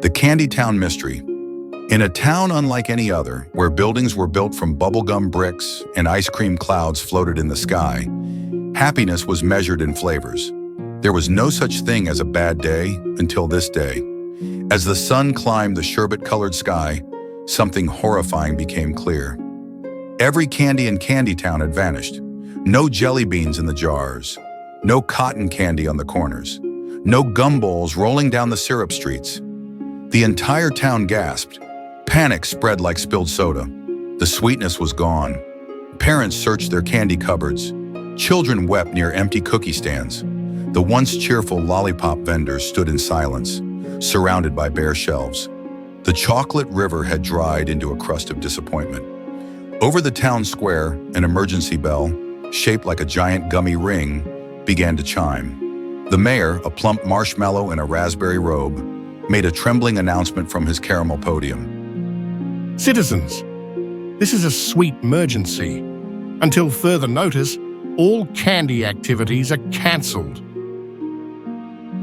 The Candytown Mystery. In a town unlike any other, where buildings were built from bubblegum bricks and ice cream clouds floated in the sky, happiness was measured in flavors. There was no such thing as a bad day until this day. As the sun climbed the sherbet-colored sky, something horrifying became clear. Every candy in Candytown had vanished. No jelly beans in the jars, no cotton candy on the corners, no gumballs rolling down the syrup streets. The entire town gasped. Panic spread like spilled soda. The sweetness was gone. Parents searched their candy cupboards. Children wept near empty cookie stands. The once cheerful lollipop vendors stood in silence, surrounded by bare shelves. The chocolate river had dried into a crust of disappointment. Over the town square, an emergency bell, shaped like a giant gummy ring, began to chime. The mayor, a plump marshmallow in a raspberry robe, made a trembling announcement from his caramel podium. Citizens, this is a sweet emergency. Until further notice, all candy activities are cancelled.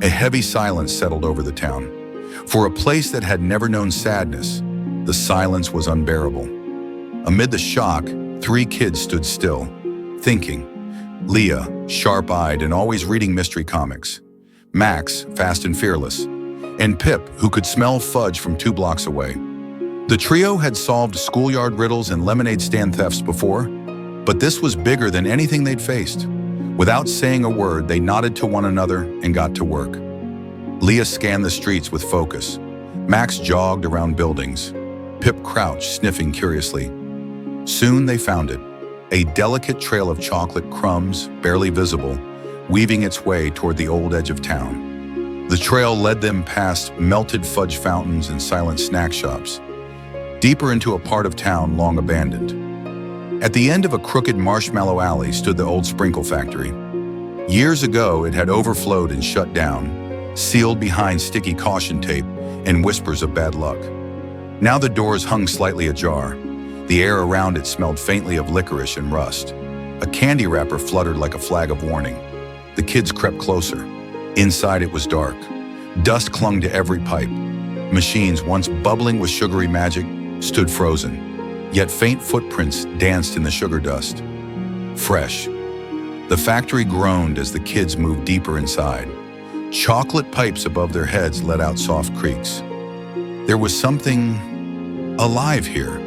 A heavy silence settled over the town. For a place that had never known sadness, the silence was unbearable. Amid the shock, 3 kids stood still, thinking. Leah, sharp-eyed and always reading mystery comics. Max, fast and fearless. And Pip, who could smell fudge from 2 blocks away. The trio had solved schoolyard riddles and lemonade stand thefts before, but this was bigger than anything they'd faced. Without saying a word, they nodded to one another and got to work. Leah scanned the streets with focus. Max jogged around buildings. Pip crouched, sniffing curiously. Soon they found it. A delicate trail of chocolate crumbs, barely visible, weaving its way toward the old edge of town. The trail led them past melted fudge fountains and silent snack shops, deeper into a part of town long abandoned. At the end of a crooked marshmallow alley stood the old sprinkle factory. Years ago, it had overflowed and shut down, sealed behind sticky caution tape and whispers of bad luck. Now the doors hung slightly ajar. The air around it smelled faintly of licorice and rust. A candy wrapper fluttered like a flag of warning. The kids crept closer. Inside it was dark. Dust clung to every pipe. Machines, once bubbling with sugary magic, stood frozen. Yet faint footprints danced in the sugar dust. Fresh. The factory groaned as the kids moved deeper inside. Chocolate pipes above their heads let out soft creaks. There was something alive here.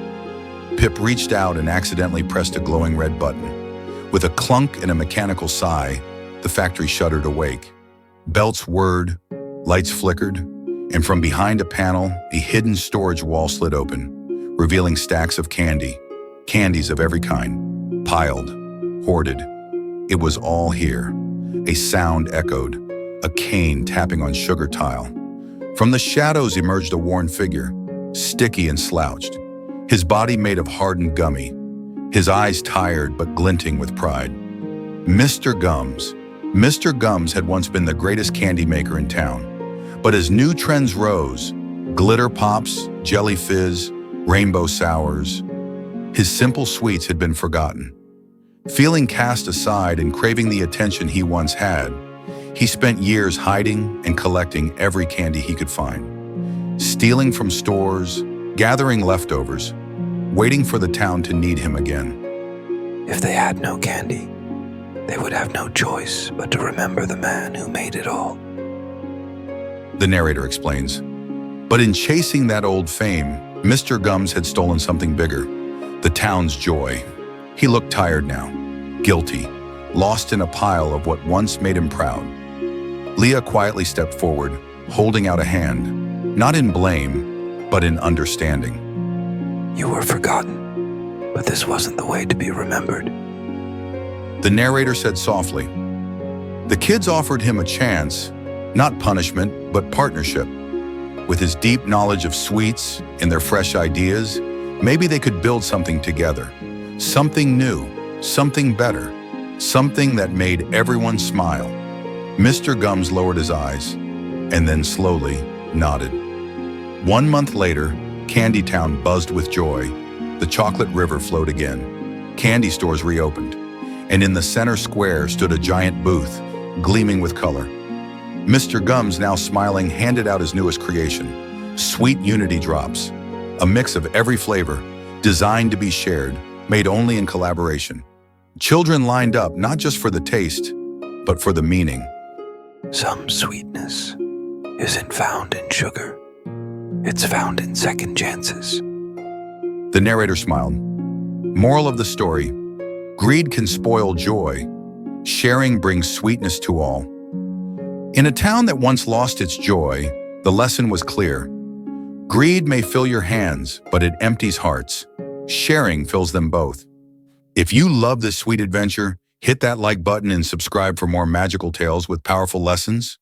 Pip reached out and accidentally pressed a glowing red button. With a clunk and a mechanical sigh, the factory shuddered awake. Belts whirred, lights flickered, and from behind a panel, a hidden storage wall slid open, revealing stacks of candy, candies of every kind, piled, hoarded. It was all here. A sound echoed, a cane tapping on sugar tile. From the shadows emerged a worn figure, sticky and slouched, his body made of hardened gummy, his eyes tired but glinting with pride. Mr. Gums. Mr. Gums had once been the greatest candy maker in town. But as new trends rose, glitter pops, jelly fizz, rainbow sours, his simple sweets had been forgotten. Feeling cast aside and craving the attention he once had, he spent years hiding and collecting every candy he could find, stealing from stores, gathering leftovers, waiting for the town to need him again. If they had no candy, they would have no choice but to remember the man who made it all. The narrator explains. But in chasing that old fame, Mr. Gums had stolen something bigger, the town's joy. He looked tired now, guilty, lost in a pile of what once made him proud. Leah quietly stepped forward, holding out a hand, not in blame, but in understanding. You were forgotten, but this wasn't the way to be remembered. The narrator said softly. The kids offered him a chance, not punishment, but partnership. With his deep knowledge of sweets and their fresh ideas, maybe they could build something together. Something new, something better, something that made everyone smile. Mr. Gums lowered his eyes, and then slowly nodded. 1 month later, Candytown buzzed with joy. The chocolate river flowed again. Candy stores reopened, and in the center square stood a giant booth, gleaming with color. Mr. Gums, now smiling, handed out his newest creation, Sweet Unity Drops, a mix of every flavor, designed to be shared, made only in collaboration. Children lined up not just for the taste, but for the meaning. Some sweetness isn't found in sugar. It's found in second chances. The narrator smiled. Moral of the story: greed can spoil joy. Sharing brings sweetness to all. In a town that once lost its joy, the lesson was clear. Greed may fill your hands, but it empties hearts. Sharing fills them both. If you love this sweet adventure, hit that like button and subscribe for more magical tales with powerful lessons.